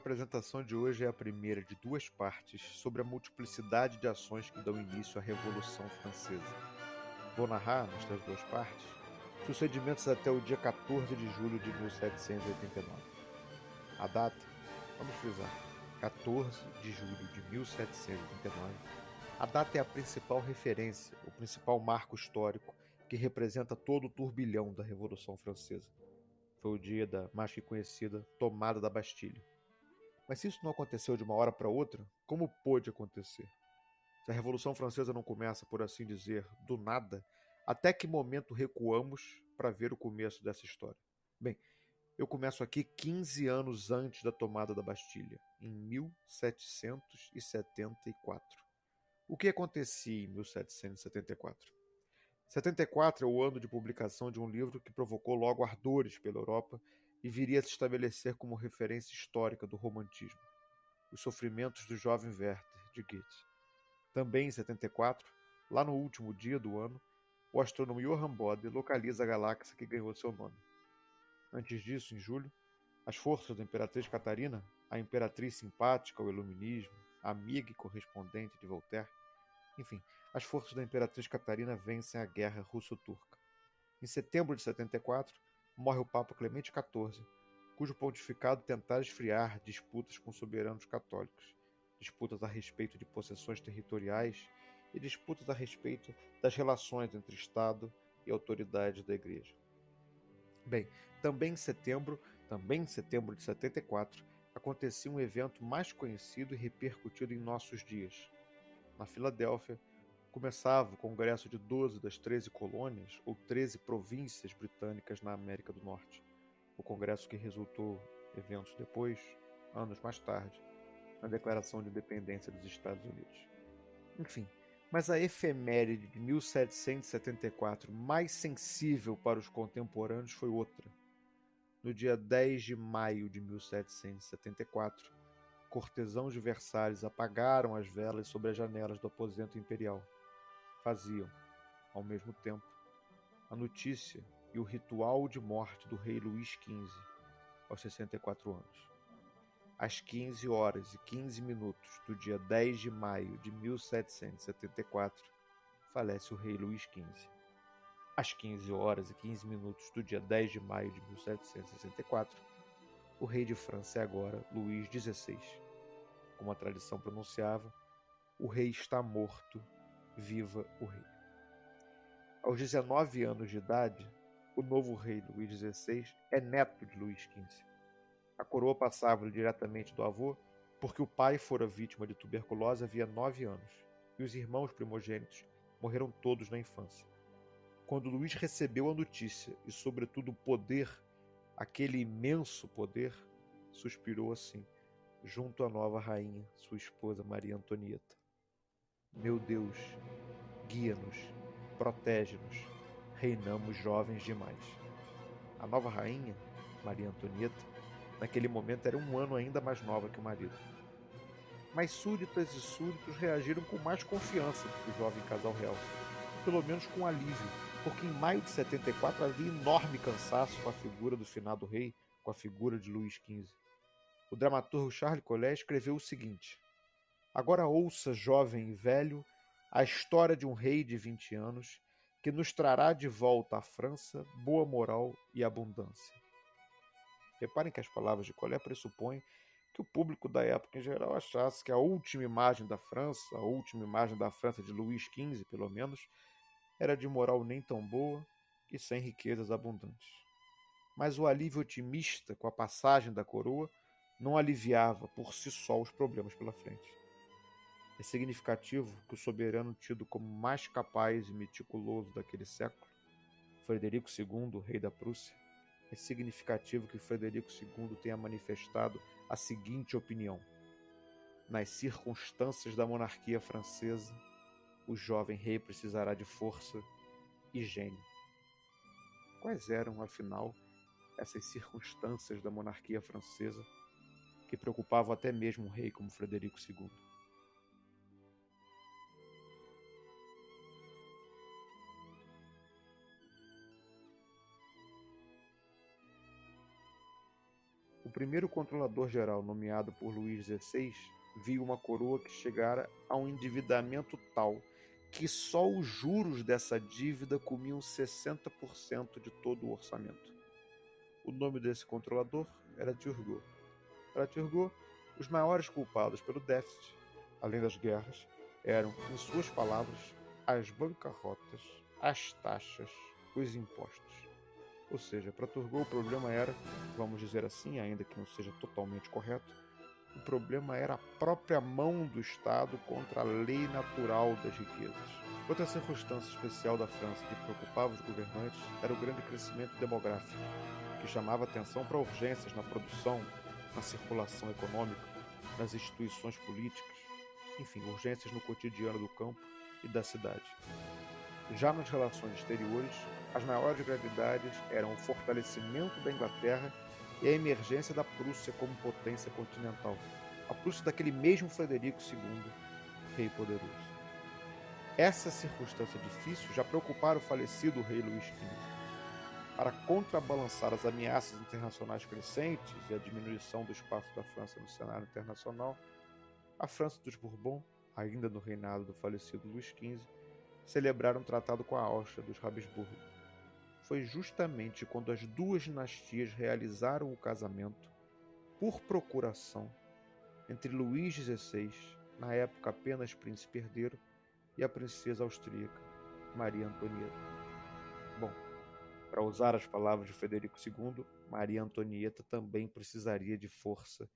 apresentação de hoje é a primeira de duas partes sobre a multiplicidade de ações que dão início à Revolução Francesa. Vou narrar, nestas duas partes, sucedimentos até o dia 14 de julho de 1789. A data, vamos frisar, 14 de julho de 1789, a data é a principal referência, o principal marco histórico que representa todo o turbilhão da Revolução Francesa. Foi o dia da mais que conhecida tomada da Bastilha. Mas se isso não aconteceu de uma hora para outra, como pôde acontecer? Se a Revolução Francesa não começa, por assim dizer, do nada, até que momento recuamos para ver o começo dessa história? Bem, eu começo aqui 15 anos antes da tomada da Bastilha, em 1774. O que acontecia em 1774? 74 é o ano de publicação de um livro que provocou logo ardores pela Europa e viria a se estabelecer como referência histórica do romantismo, Os Sofrimentos do Jovem Werther, de Goethe. Também em 74, lá no último dia do ano, o astrônomo Johann Bode localiza a galáxia que ganhou seu nome. Antes disso, em julho, as forças da Imperatriz Catarina, a imperatriz simpática ao iluminismo, amiga e correspondente de Voltaire, enfim, as forças da Imperatriz Catarina vencem a guerra russo-turca. Em setembro de 74, morre o Papa Clemente XIV, cujo pontificado tentara esfriar disputas com soberanos católicos, disputas a respeito de possessões territoriais e disputas a respeito das relações entre Estado e autoridades da Igreja. Bem, também em setembro de 74, acontecia um evento mais conhecido e repercutido em nossos dias. Na Filadélfia, começava o Congresso de 12 das 13 colônias, ou 13 províncias britânicas na América do Norte. O congresso que resultou, eventos depois, anos mais tarde, na Declaração de Independência dos Estados Unidos. Enfim, mas a efeméride de 1774 mais sensível para os contemporâneos foi outra. No dia 10 de maio de 1774, cortesãos de Versalhes apagaram as velas sobre as janelas do aposento imperial. Faziam, ao mesmo tempo, a notícia e o ritual de morte do rei Luís XV, aos 64 anos. Às 15 horas e 15 minutos do dia 10 de maio de 1774, falece o rei Luís XV. Às 15 horas e 15 minutos do dia 10 de maio de 1764, o rei de França é agora Luís XVI. Como a tradição pronunciava, o rei está morto, viva o rei. Aos 19 anos de idade, o novo rei Luís XVI é neto de Luís XV. A coroa passava-lhe diretamente do avô, porque o pai fora vítima de tuberculose havia 9 anos, e os irmãos primogênitos morreram todos na infância. Quando Luís recebeu a notícia e, sobretudo, o poder, aquele imenso poder, suspirou assim, junto à nova rainha, sua esposa Maria Antonieta. Meu Deus, guia-nos, protege-nos, reinamos jovens demais. A nova rainha, Maria Antonieta, naquele momento era 1 ano ainda mais nova que o marido. Mas súditas e súditos reagiram com mais confiança do que o jovem casal real, pelo menos com alívio, porque em maio de 74 havia enorme cansaço com a figura do finado rei, com a figura de Luís XV. O dramaturgo Charles Collet escreveu o seguinte: agora ouça, jovem e velho, a história de um rei de 20 anos que nos trará de volta à França boa moral e abundância. Reparem que as palavras de Collet pressupõem que o público da época em geral achasse que a última imagem da França de Luís XV, pelo menos, era de moral nem tão boa e sem riquezas abundantes. Mas o alívio otimista com a passagem da coroa não aliviava por si só os problemas pela frente. É significativo que o soberano tido como mais capaz e meticuloso daquele século, Frederico II, rei da Prússia, é significativo que Frederico II tenha manifestado a seguinte opinião: nas circunstâncias da monarquia francesa, o jovem rei precisará de força e gênio. Quais eram, afinal, essas circunstâncias da monarquia francesa que preocupavam até mesmo um rei como Frederico II? O O primeiro controlador-geral nomeado por Luís XVI viu uma coroa que chegara a um endividamento tal que só os juros dessa dívida comiam 60% de todo o orçamento. O nome desse controlador era Turgot. Para Turgot, os maiores culpados pelo déficit, além das guerras, eram, em suas palavras, as bancarrotas, as taxas, os impostos. Ou seja, para Turgot o problema era, vamos dizer assim, ainda que não seja totalmente correto, o problema era a própria mão do Estado contra a lei natural das riquezas. Outra circunstância especial da França que preocupava os governantes era o grande crescimento demográfico, que chamava atenção para urgências na produção, na circulação econômica, nas instituições políticas, enfim, urgências no cotidiano do campo e da cidade. Já nas relações exteriores, as maiores gravidades eram o fortalecimento da Inglaterra e a emergência da Prússia como potência continental. A Prússia daquele mesmo Frederico II, rei poderoso. Essa circunstância difícil já preocupara o falecido rei Luís XV. Para contrabalançar as ameaças internacionais crescentes e a diminuição do espaço da França no cenário internacional, a França dos Bourbons, ainda no reinado do falecido Luís XV, celebraram um tratado com a Áustria dos Habsburgo. Foi justamente quando as duas dinastias realizaram o casamento, por procuração, entre Luís XVI, na época apenas príncipe herdeiro, e a princesa austríaca, Maria Antonieta. Bom, para usar as palavras de Frederico II, Maria Antonieta também precisaria de força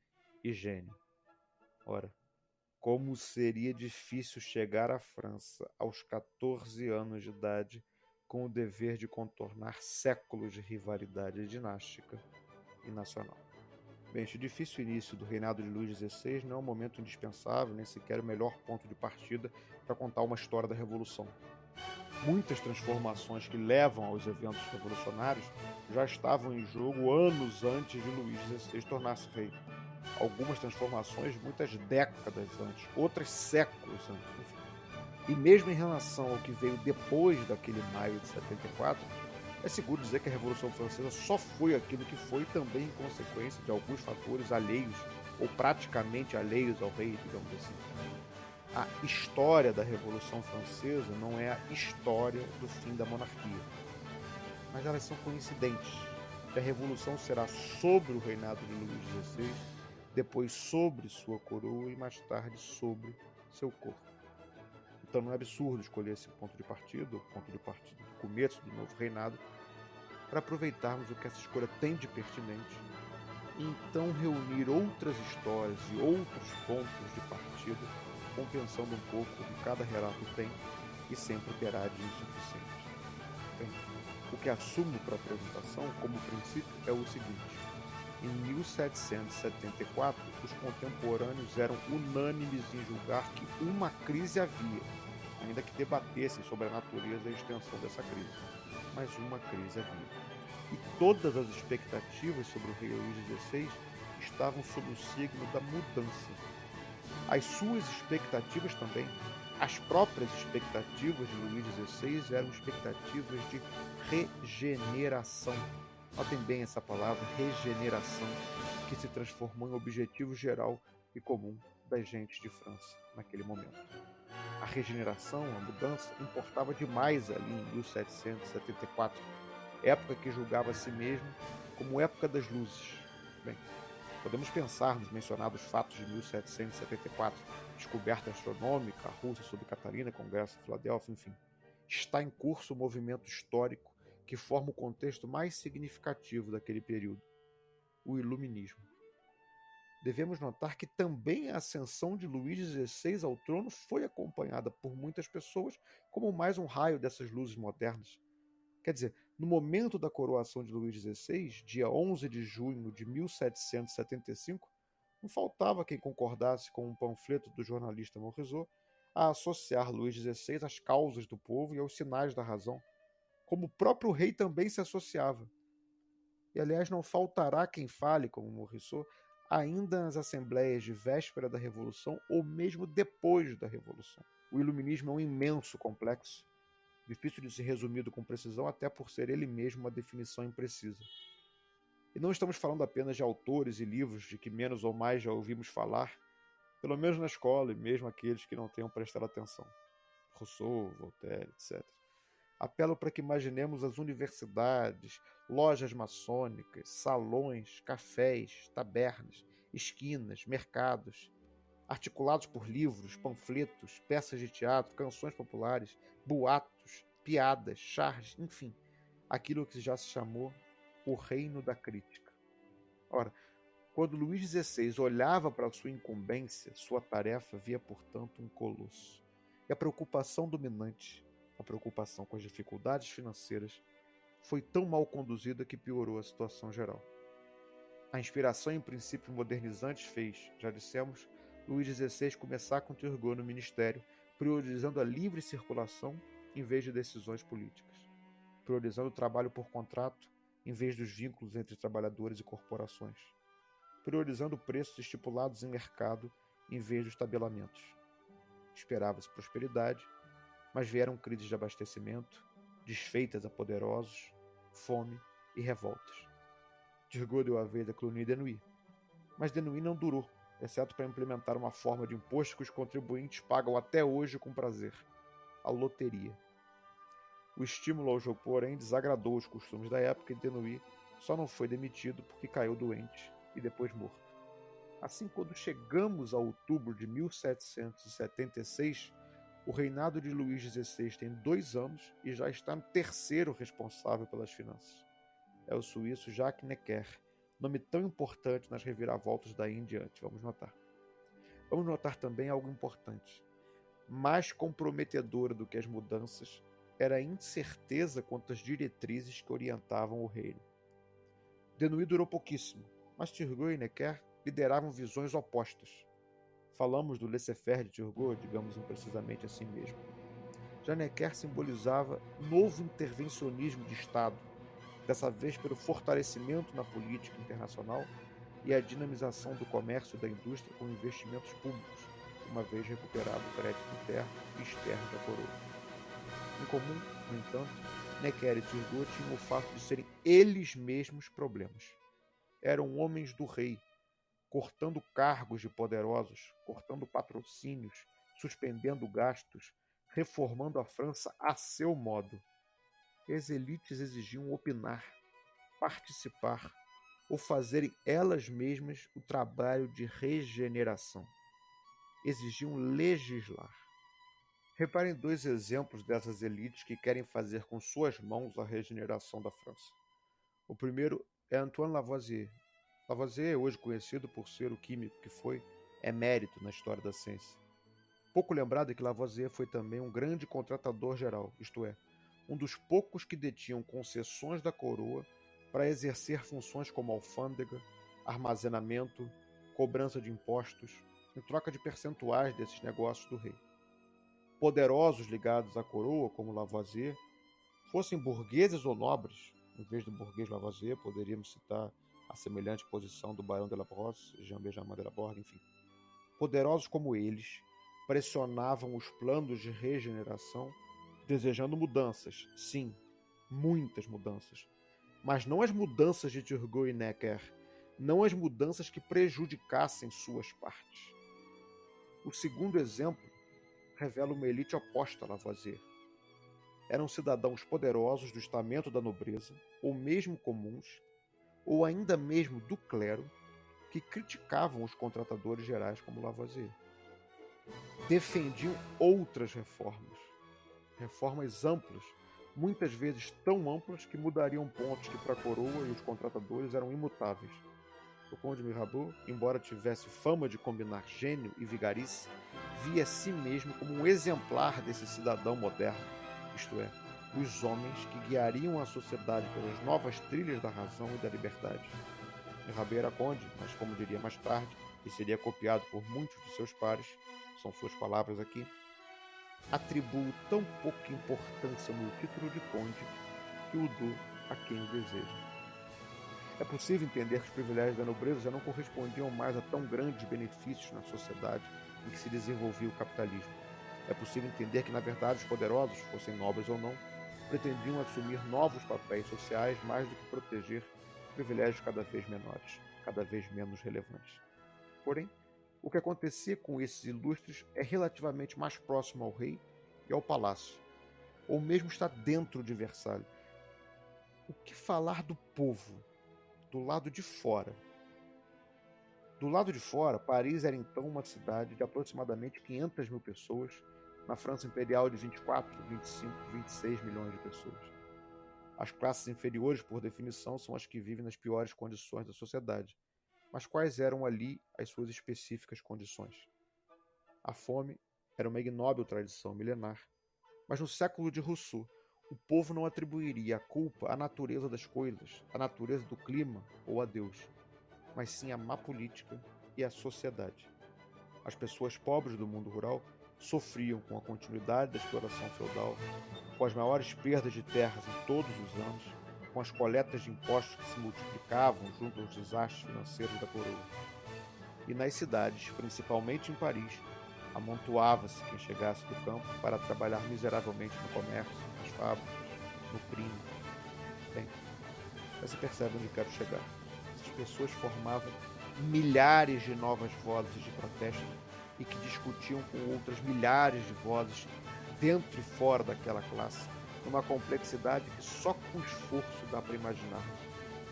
e gênio. Ora, como seria difícil chegar à França aos 14 anos de idade com o dever de contornar séculos de rivalidade dinástica e nacional. Bem, este difícil início do reinado de Luís XVI não é um momento indispensável, nem sequer o melhor ponto de partida para contar uma história da Revolução. Muitas transformações que levam aos eventos revolucionários já estavam em jogo anos antes de Luís XVI tornar-se rei. Algumas transformações muitas décadas antes, outras séculos antes. Enfim. E mesmo em relação ao que veio depois daquele maio de 74, é seguro dizer que a Revolução Francesa só foi aquilo que foi também em consequência de alguns fatores alheios, ou praticamente alheios ao rei, digamos assim. A história da Revolução Francesa não é a história do fim da monarquia, mas elas são coincidentes. A Revolução será sobre o reinado de Luís XVI, depois sobre sua coroa e mais tarde sobre seu corpo. Então não é absurdo escolher esse ponto de partida, o ponto de partida do começo do novo reinado, para aproveitarmos o que essa escolha tem de pertinente e então reunir outras histórias e outros pontos de partida, compensando um pouco o que cada relato tem e sempre terá de insuficiente. Bem, o que assumo para a apresentação como princípio é o seguinte: em 1774, os contemporâneos eram unânimes em julgar que uma crise havia, ainda que debatessem sobre a natureza e a extensão dessa crise. Mas uma crise havia. E todas as expectativas sobre o rei Luís XVI estavam sob o signo da mudança. As suas expectativas também, as próprias expectativas de Luís XVI eram expectativas de regeneração. Notem bem essa palavra, regeneração, que se transformou em objetivo geral e comum das gentes de França naquele momento. A regeneração, a mudança, importava demais ali em 1774, época que julgava a si mesmo como época das luzes. Bem, podemos pensar nos mencionados fatos de 1774, descoberta astronômica, a Rússia sob Catarina, Congresso de Filadélfia, enfim. Está em curso o movimento histórico que forma o contexto mais significativo daquele período, o Iluminismo. Devemos notar que também a ascensão de Luís XVI ao trono foi acompanhada por muitas pessoas como mais um raio dessas luzes modernas. Quer dizer, no momento da coroação de Luís XVI, dia 11 de junho de 1775, não faltava quem concordasse com um panfleto do jornalista Morisot a associar Luís XVI às causas do povo e aos sinais da razão, como o próprio rei também se associava. E, aliás, não faltará quem fale, como Morisot, ainda nas assembleias de véspera da Revolução ou mesmo depois da Revolução. O Iluminismo é um imenso complexo, difícil de ser resumido com precisão, até por ser ele mesmo uma definição imprecisa. E não estamos falando apenas de autores e livros de que menos ou mais já ouvimos falar, pelo menos na escola e mesmo aqueles que não tenham prestado atenção. Rousseau, Voltaire, etc. Apelo para que imaginemos as universidades, lojas maçônicas, salões, cafés, tabernas, esquinas, mercados, articulados por livros, panfletos, peças de teatro, canções populares, boatos, piadas, charges, enfim, aquilo que já se chamou o reino da crítica. Ora, quando Luís XVI olhava para sua incumbência, sua tarefa via, portanto, um colosso. E a preocupação dominante, a preocupação com as dificuldades financeiras, foi tão mal conduzida que piorou a situação geral. A inspiração em princípios modernizantes fez, já dissemos, Luís XVI começar com Turgot no ministério, priorizando a livre circulação em vez de decisões políticas, priorizando o trabalho por contrato em vez dos vínculos entre trabalhadores e corporações, priorizando preços estipulados em mercado em vez dos tabelamentos. Esperava-se prosperidade, mas vieram crises de abastecimento, desfeitas a poderosos, fome e revoltas. Turgot deu a vez a Cluny e Denouilly, mas Denouilly não durou, exceto para implementar uma forma de imposto que os contribuintes pagam até hoje com prazer: a loteria. O estímulo ao jogo, porém, desagradou os costumes da época e Denouilly só não foi demitido porque caiu doente e depois morto. Assim, quando chegamos a outubro de 1776, o reinado de Luís XVI tem 2 anos e já está no terceiro responsável pelas finanças. É o suíço Jacques Necker, nome tão importante nas reviravoltas daí em diante, vamos notar. Vamos notar também algo importante. Mais comprometedora do que as mudanças era a incerteza quanto às diretrizes que orientavam o reino. Denouilly durou pouquíssimo, mas Turgot e Necker lideravam visões opostas. Falamos do laissez-faire de Turgot, digamos imprecisamente assim mesmo. Já Necker simbolizava novo intervencionismo de Estado, dessa vez pelo fortalecimento na política internacional e a dinamização do comércio e da indústria com investimentos públicos, uma vez recuperado o crédito interno e externo da coroa. Em comum, no entanto, Necker e Turgot tinham o fato de serem eles mesmos problemas. Eram homens do rei, cortando cargos de poderosos, cortando patrocínios, suspendendo gastos, reformando a França a seu modo. As elites exigiam opinar, participar ou fazerem elas mesmas o trabalho de regeneração. Exigiam legislar. Reparem 2 exemplos dessas elites que querem fazer com suas mãos a regeneração da França. O primeiro é Antoine Lavoisier. Lavoisier, hoje conhecido por ser o químico que foi, emérito na história da ciência. Pouco lembrado é que Lavoisier foi também um grande contratador geral, isto é, um dos poucos que detinham concessões da coroa para exercer funções como alfândega, armazenamento, cobrança de impostos, em troca de percentuais desses negócios do rei. Poderosos ligados à coroa, como Lavoisier, fossem burgueses ou nobres, em vez do burguês Lavoisier, poderíamos citar a semelhante posição do Barão de la Brosse, Jean-Benjamin de la Borgue, enfim. Poderosos como eles, pressionavam os planos de regeneração, desejando mudanças, sim, muitas mudanças, mas não as mudanças de Turgot e Necker, não as mudanças que prejudicassem suas partes. O segundo exemplo revela uma elite oposta a Lavoisier. Eram cidadãos poderosos do estamento da nobreza, ou mesmo comuns, ou ainda mesmo do clero, que criticavam os contratadores gerais como Lavoisier. Defendiam outras reformas, reformas amplas, muitas vezes tão amplas que mudariam pontos que para a coroa e os contratadores eram imutáveis. O conde Mirabeau, embora tivesse fama de combinar gênio e vigarice, via a si mesmo como um exemplar desse cidadão moderno, isto é, os homens que guiariam a sociedade pelas novas trilhas da razão e da liberdade. Mirabeau era conde, mas como diria mais tarde, e seria copiado por muitos de seus pares, são suas palavras aqui, atribuo tão pouca importância no título de conde que o dou a quem o deseja. É possível entender que os privilégios da nobreza já não correspondiam mais a tão grandes benefícios na sociedade em que se desenvolvia o capitalismo. É possível entender que, na verdade, os poderosos, fossem nobres ou não, pretendiam assumir novos papéis sociais mais do que proteger privilégios cada vez menores, cada vez menos relevantes. Porém, o que acontecia com esses ilustres é relativamente mais próximo ao rei e ao palácio, ou mesmo está dentro de Versalhes. O que falar do povo, do lado de fora? Do lado de fora, Paris era então uma cidade de aproximadamente 500 mil pessoas, na França Imperial de 24, 25, 26 milhões de pessoas. As classes inferiores, por definição, são as que vivem nas piores condições da sociedade. Mas quais eram ali as suas específicas condições? A fome era uma ignóbil tradição milenar, mas no século de Rousseau, o povo não atribuiria a culpa à natureza das coisas, à natureza do clima ou a Deus, mas sim à má política e à sociedade. As pessoas pobres do mundo rural sofriam com a continuidade da exploração feudal, com as maiores perdas de terras em todos os anos, com as coletas de impostos que se multiplicavam junto aos desastres financeiros da coroa. E nas cidades, principalmente em Paris, amontoava-se quem chegasse do campo para trabalhar miseravelmente no comércio, nas fábricas, no crime. Bem, você percebe onde quero chegar. Essas pessoas formavam milhares de novas vozes de protesto e que discutiam com outras milhares de vozes dentro e fora daquela classe, numa complexidade que só com esforço dá para imaginar,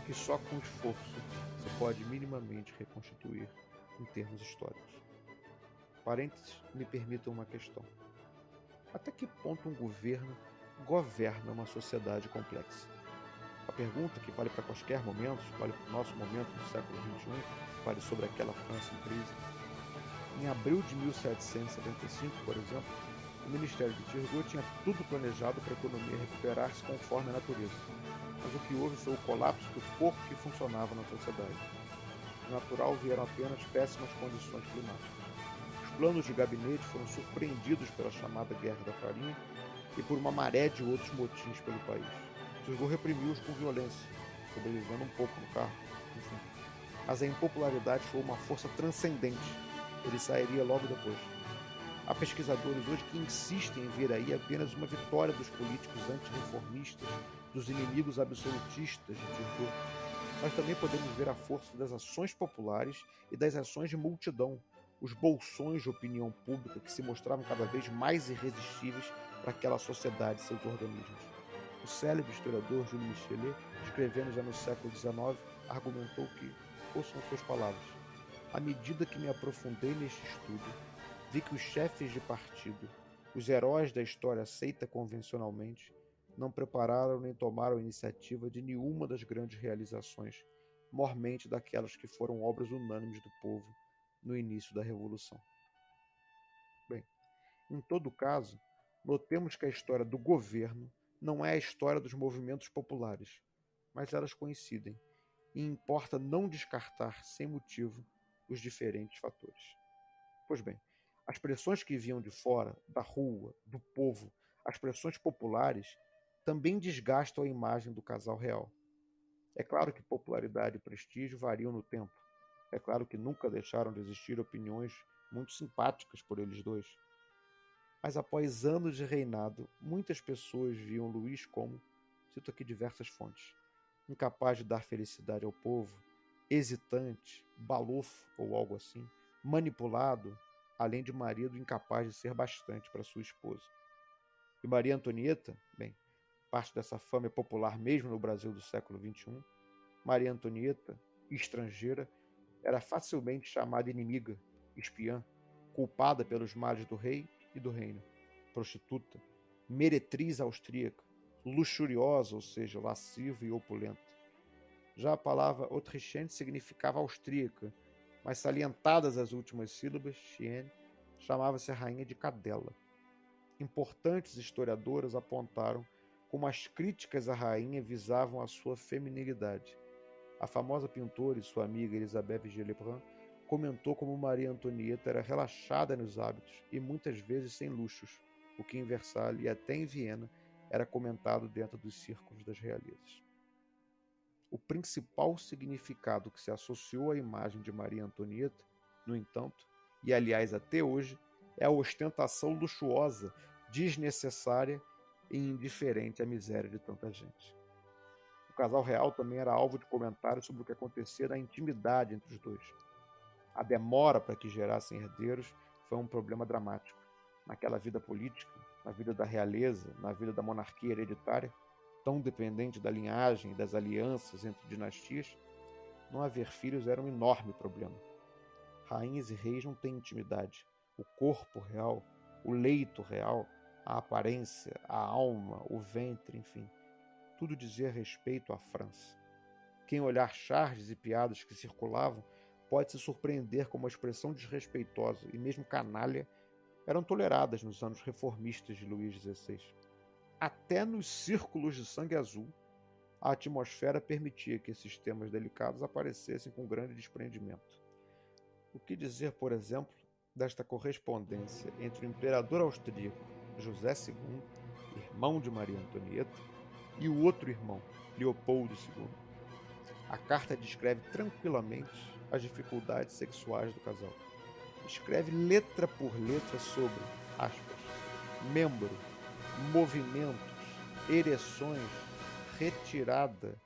que só com esforço se pode minimamente reconstituir em termos históricos. Parênteses, me permitam uma questão. Até que ponto um governo governa uma sociedade complexa? A pergunta, que vale para qualquer momento, vale para o nosso momento no século XXI, vale sobre aquela França em crise. Em abril de 1775, por exemplo, o Ministério de Turgot tinha tudo planejado para a economia recuperar-se conforme a natureza. Mas o que houve foi o colapso do pouco que funcionava na sociedade. Do natural vieram apenas péssimas condições climáticas. Os planos de gabinete foram surpreendidos pela chamada Guerra da Farinha e por uma maré de outros motins pelo país. Turgot reprimiu-os com violência, sobrevivendo um pouco no carro, enfim. Mas a impopularidade foi uma força transcendente. Ele sairia logo depois. Há pesquisadores hoje que insistem em ver aí apenas uma vitória dos políticos antirreformistas, dos inimigos absolutistas de Turgot. Mas também podemos ver a força das ações populares e das ações de multidão, os bolsões de opinião pública que se mostravam cada vez mais irresistíveis para aquela sociedade e seus organismos. O célebre historiador Jules Michelet, escrevendo já no século XIX, argumentou que, ouçam suas palavras, à medida que me aprofundei neste estudo, vi que os chefes de partido, os heróis da história aceita convencionalmente, não prepararam nem tomaram iniciativa de nenhuma das grandes realizações, mormente daquelas que foram obras unânimes do povo no início da Revolução. Bem, em todo caso, notemos que a história do governo não é a história dos movimentos populares, mas elas coincidem, e importa não descartar sem motivo os diferentes fatores. Pois bem, as pressões que vinham de fora, da rua, do povo, as pressões populares, também desgastam a imagem do casal real. É claro que popularidade e prestígio variam no tempo. É claro que nunca deixaram de existir opiniões muito simpáticas por eles dois. Mas após anos de reinado, muitas pessoas viam Luís como, cito aqui diversas fontes, incapaz de dar felicidade ao povo, hesitante, balofo ou algo assim, manipulado, além de marido incapaz de ser bastante para sua esposa. E Maria Antonieta, bem, parte dessa fama é popular mesmo no Brasil do século XXI, Maria Antonieta, estrangeira, era facilmente chamada inimiga, espiã, culpada pelos males do rei e do reino, prostituta, meretriz austríaca, luxuriosa, ou seja, lasciva e opulenta. Já a palavra autrichienne significava austríaca, mas salientadas as últimas sílabas, chienne, chamava-se a rainha de Cadela. Importantes historiadoras apontaram como as críticas à rainha visavam a sua feminilidade. A famosa pintora e sua amiga Elisabeth Vigée-Lebrun comentou como Maria Antonieta era relaxada nos hábitos e muitas vezes sem luxos, o que em Versalhes e até em Viena era comentado dentro dos círculos das realezas. O principal significado que se associou à imagem de Maria Antonieta, no entanto, e aliás até hoje, é a ostentação luxuosa, desnecessária e indiferente à miséria de tanta gente. O casal real também era alvo de comentários sobre o que acontecia na intimidade entre os dois. A demora para que gerassem herdeiros foi um problema dramático. Naquela vida política, na vida da realeza, na vida da monarquia hereditária, tão dependente da linhagem e das alianças entre dinastias, não haver filhos era um enorme problema. Rainhas e reis não têm intimidade. O corpo real, o leito real, a aparência, a alma, o ventre, enfim, tudo dizia respeito à França. Quem olhar charges e piadas que circulavam pode se surpreender como a expressão desrespeitosa e mesmo canalha eram toleradas nos anos reformistas de Luís XVI. Até nos círculos de sangue azul, a atmosfera permitia que esses temas delicados aparecessem com grande desprendimento. O que dizer, por exemplo, desta correspondência entre o imperador austríaco José II, irmão de Maria Antonieta, e o outro irmão, Leopoldo II? A carta descreve tranquilamente as dificuldades sexuais do casal. Escreve letra por letra sobre, aspas, membro, movimentos, ereções, retirada,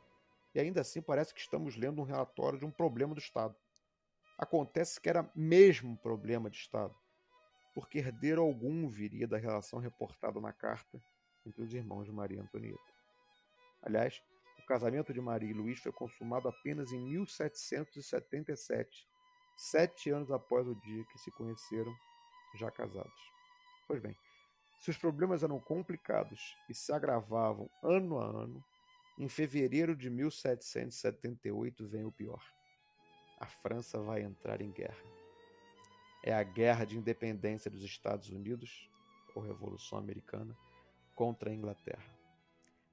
e ainda assim parece que estamos lendo um relatório de um problema do Estado. Acontece que era mesmo problema de Estado, porque herdeiro algum viria da relação reportada na carta entre os irmãos de Maria Antonieta. Aliás, o casamento de Maria e Luís foi consumado apenas em 1777, 7 anos após o dia que se conheceram, já casados. Pois bem, se os problemas eram complicados e se agravavam ano a ano, em fevereiro de 1778 vem o pior. A França vai entrar em guerra. É a guerra de independência dos Estados Unidos, ou Revolução Americana, contra a Inglaterra.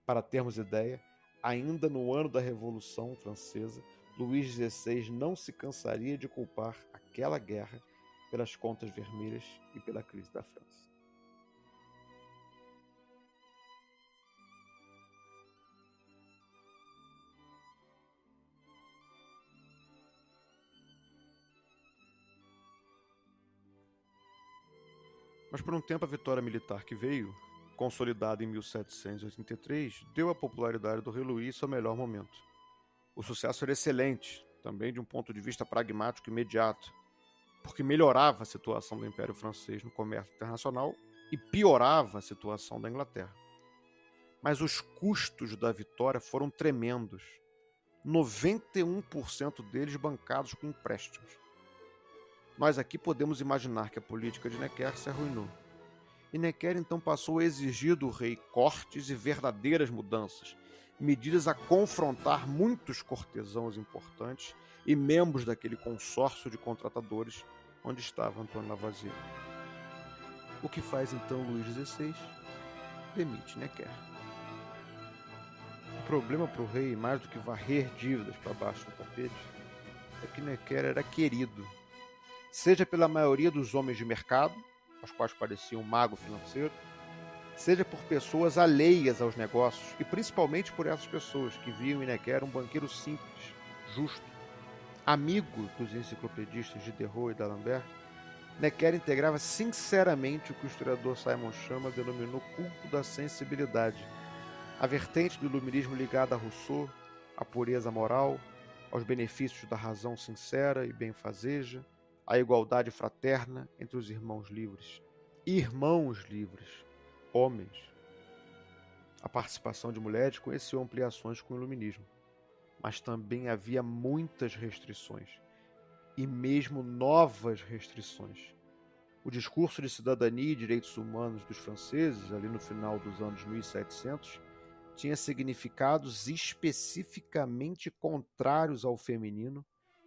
Para termos ideia, ainda no ano da Revolução Francesa, Luís XVI não se cansaria de culpar aquela guerra pelas contas vermelhas e pela crise da França. Mas por um tempo a vitória militar que veio, consolidada em 1783, deu à popularidade do rei Luís seu melhor momento. O sucesso era excelente, também de um ponto de vista pragmático e imediato, porque melhorava a situação do Império Francês no comércio internacional e piorava a situação da Inglaterra. Mas os custos da vitória foram tremendos, 91% deles bancados com empréstimos. Nós aqui podemos imaginar que a política de Necker se arruinou. E Necker então passou a exigir do rei cortes e verdadeiras mudanças, medidas a confrontar muitos cortesãos importantes e membros daquele consórcio de contratadores onde estava Antônio Lavoisier. O que faz então Luís XVI? Demite Necker. O problema para o rei, mais do que varrer dívidas para baixo do tapete, é que Necker era querido, seja pela maioria dos homens de mercado, aos quais parecia um mago financeiro, seja por pessoas alheias aos negócios, e principalmente por essas pessoas que viam em Necker um banqueiro simples, justo. Amigo dos enciclopedistas Diderot e d'Alembert, Necker integrava sinceramente o que o historiador Simon Schama denominou culto da sensibilidade, a vertente do iluminismo ligada a Rousseau, à pureza moral, aos benefícios da razão sincera e benfazeja, à igualdade fraterna entre os irmãos livres. Irmãos livres, homens. A participação de mulheres conheceu ampliações com o iluminismo, mas também havia muitas restrições, e mesmo novas restrições. O discurso de cidadania e direitos humanos dos franceses, ali no final dos anos 1700, tinha significados especificamente contrários ao feminino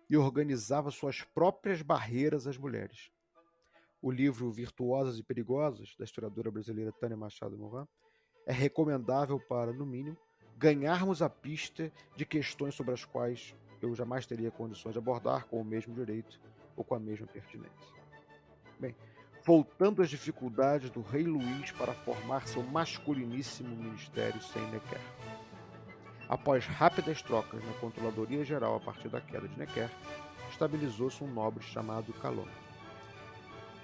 e organizava suas próprias barreiras às mulheres. O livro Virtuosas e Perigosas, da historiadora brasileira Tânia Machado Morin, é recomendável para, no mínimo, ganharmos a pista de questões sobre as quais eu jamais teria condições de abordar com o mesmo direito ou com a mesma pertinência. Bem, voltando às dificuldades do rei Luís para formar seu masculiníssimo ministério sem Necker. Após rápidas trocas na controladoria geral a partir da queda de Necker, estabilizou-se um nobre chamado Calonne.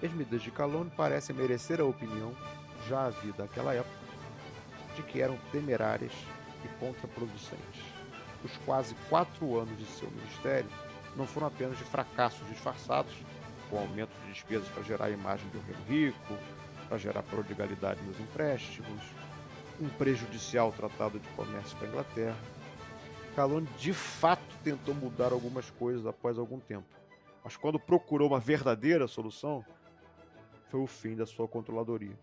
As medidas de Calonne parecem merecer a opinião, já havida naquela época, de que eram temerárias e contraproducentes. Os quase 4 anos de seu ministério não foram apenas de fracassos disfarçados, com aumento de despesas para gerar a imagem de um reino rico, para gerar prodigalidade nos empréstimos, um prejudicial tratado de comércio com a Inglaterra. Calonne de fato tentou mudar algumas coisas após algum tempo, mas quando procurou uma verdadeira solução, foi o fim da sua controladoria.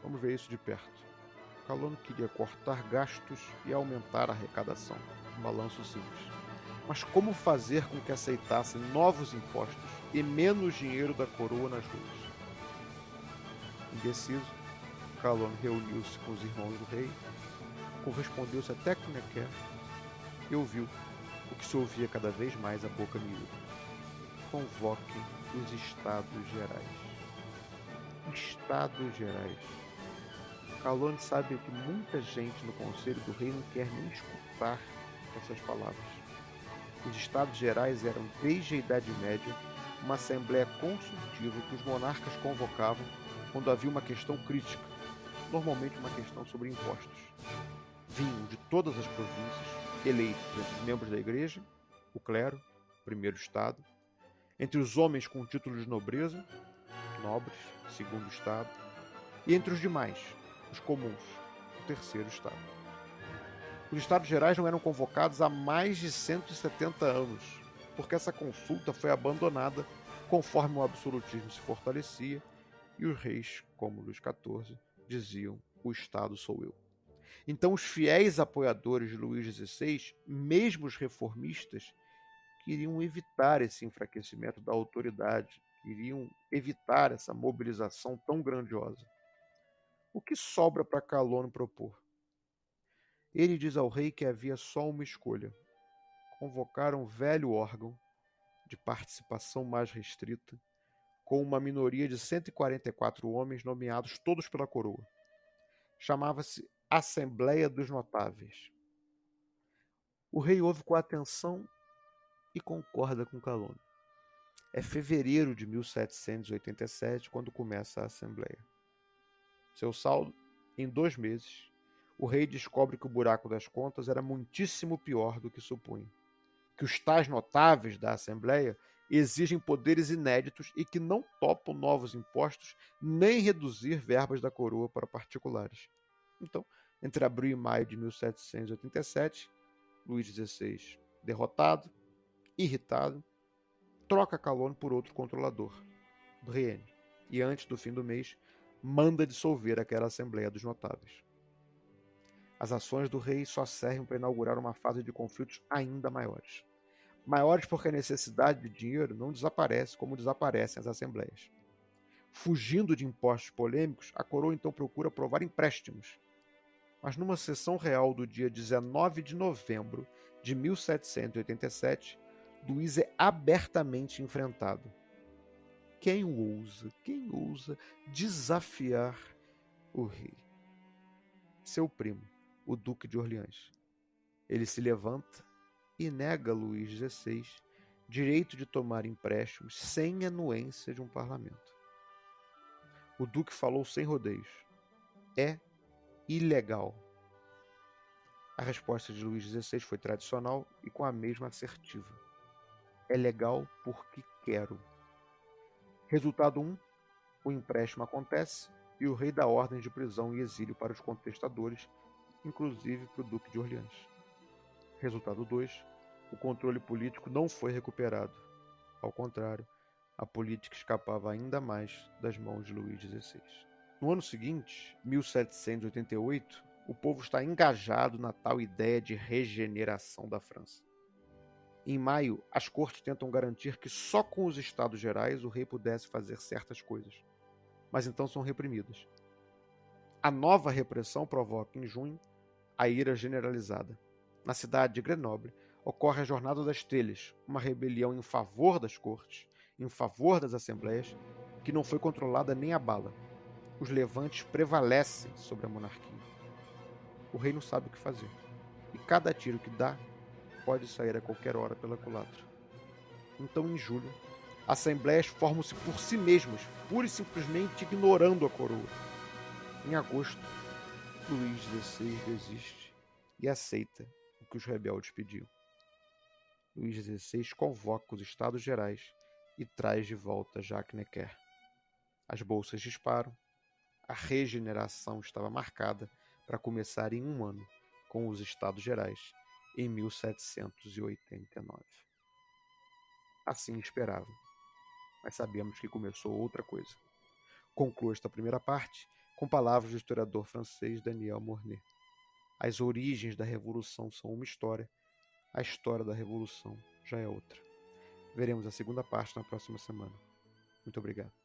Vamos ver isso de perto. Calonne queria cortar gastos e aumentar a arrecadação. Um balanço simples. Mas como fazer com que aceitassem novos impostos e menos dinheiro da coroa nas ruas? Indeciso, Calonne reuniu-se com os irmãos do rei, correspondeu-se até com Necker e ouviu o que se ouvia cada vez mais a boca miúda. Convoquem os Estados Gerais. Estados Gerais. Calonne sabe que muita gente no Conselho do Rei não quer nem escutar essas palavras. Os Estados Gerais eram, desde a Idade Média, uma assembleia consultiva que os monarcas convocavam quando havia uma questão crítica, normalmente uma questão sobre impostos. Vinham de todas as províncias, eleitos entre os membros da Igreja, o clero, primeiro Estado, entre os homens com título de nobreza, nobres, segundo Estado, e entre os demais, os comuns, o terceiro Estado. Os Estados Gerais não eram convocados há mais de 170 anos, porque essa consulta foi abandonada conforme o absolutismo se fortalecia e os reis, como Luís XIV, diziam: o Estado sou eu. Então os fiéis apoiadores de Luís XVI, mesmo os reformistas, queriam evitar esse enfraquecimento da autoridade, queriam evitar essa mobilização tão grandiosa. O que sobra para Calonne propor? Ele diz ao rei que havia só uma escolha: convocar um velho órgão de participação mais restrita, com uma minoria de 144 homens nomeados todos pela coroa. Chamava-se Assembleia dos Notáveis. O rei ouve com atenção e concorda com Calonne. É fevereiro de 1787 quando começa a Assembleia. Seu saldo, em 2 meses, o rei descobre que o buraco das contas era muitíssimo pior do que supunha. Que os tais notáveis da Assembleia exigem poderes inéditos e que não topam novos impostos nem reduzir verbas da coroa para particulares. Então, entre abril e maio de 1787, Luís XVI, derrotado, irritado, troca Calonne por outro controlador, Brienne, e antes do fim do mês, manda dissolver aquela Assembleia dos Notáveis. As ações do rei só servem para inaugurar uma fase de conflitos ainda maiores. Maiores porque a necessidade de dinheiro não desaparece como desaparecem as assembleias. Fugindo de impostos polêmicos, a coroa então procura aprovar empréstimos. Mas numa sessão real do dia 19 de novembro de 1787, Luís é abertamente enfrentado. Quem ousa desafiar o rei? Seu primo, o Duque de Orleans. Ele se levanta e nega a Luís XVI direito de tomar empréstimos sem anuência de um parlamento. O Duque falou sem rodeios. É ilegal. A resposta de Luís XVI foi tradicional e com a mesma assertiva. É legal porque quero. Resultado 1, o empréstimo acontece e o rei dá ordem de prisão e exílio para os contestadores, inclusive para o Duque de Orleans. Resultado 2, o controle político não foi recuperado. Ao contrário, a política escapava ainda mais das mãos de Luís XVI. No ano seguinte, 1788, o povo está engajado na tal ideia de regeneração da França. Em maio, as cortes tentam garantir que só com os Estados Gerais o rei pudesse fazer certas coisas, mas então são reprimidas. A nova repressão provoca, em junho, a ira generalizada. Na cidade de Grenoble, ocorre a Jornada das Telhas, uma rebelião em favor das cortes, em favor das assembleias, que não foi controlada nem a bala. Os levantes prevalecem sobre a monarquia. O rei não sabe o que fazer, e cada tiro que dá pode sair a qualquer hora pela culatra. Então, em julho, assembleias formam-se por si mesmas, pura e simplesmente ignorando a coroa. Em agosto, Luís XVI desiste e aceita o que os rebeldes pediam. Luís XVI convoca os Estados Gerais e traz de volta Jacques Necker. As bolsas disparam. A regeneração estava marcada para começar em um ano, com os Estados Gerais, em 1789. Assim esperavam, mas sabemos que começou outra coisa. Concluo esta primeira parte com palavras do historiador francês Daniel Mornet. As origens da Revolução são uma história, a história da Revolução já é outra. Veremos a segunda parte na próxima semana. Muito obrigado.